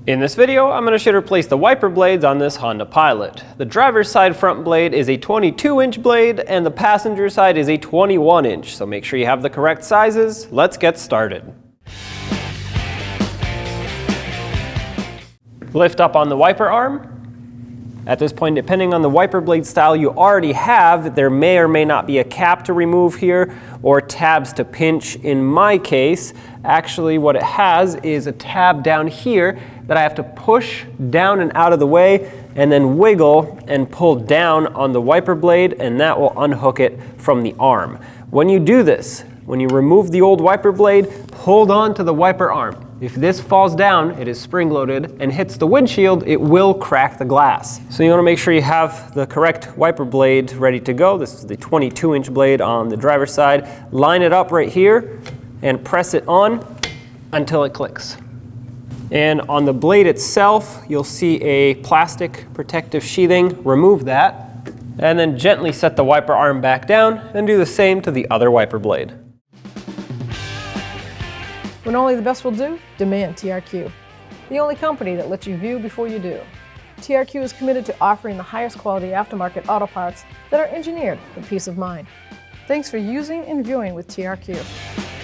In this video, I'm going to show you to replace the wiper blades on this Honda Pilot. The driver's side front blade is a 22-inch blade and the passenger side is a 21-inch, so make sure you have the correct sizes. Let's get started. Lift up on the wiper arm. At this point, depending on the wiper blade style you already have, there may or may not be a cap to remove here or tabs to pinch. In my case, actually what it has is a tab down here that I have to push down and out of the way and then wiggle and pull down on the wiper blade, and that will unhook it from the arm. When you do this, when you remove the old wiper blade, hold on to the wiper arm. If this falls down, it is spring-loaded, and hits the windshield, it will crack the glass. So you want to make sure you have the correct wiper blade ready to go. This is the 22-inch blade on the driver's side. Line it up right here and press it on until it clicks. And on the blade itself, you'll see a plastic protective sheathing. Remove that, and then gently set the wiper arm back down and do the same to the other wiper blade. When only the best will do, demand TRQ. The only company that lets you view before you do. TRQ is committed to offering the highest quality aftermarket auto parts that are engineered for peace of mind. Thanks for using and viewing with TRQ.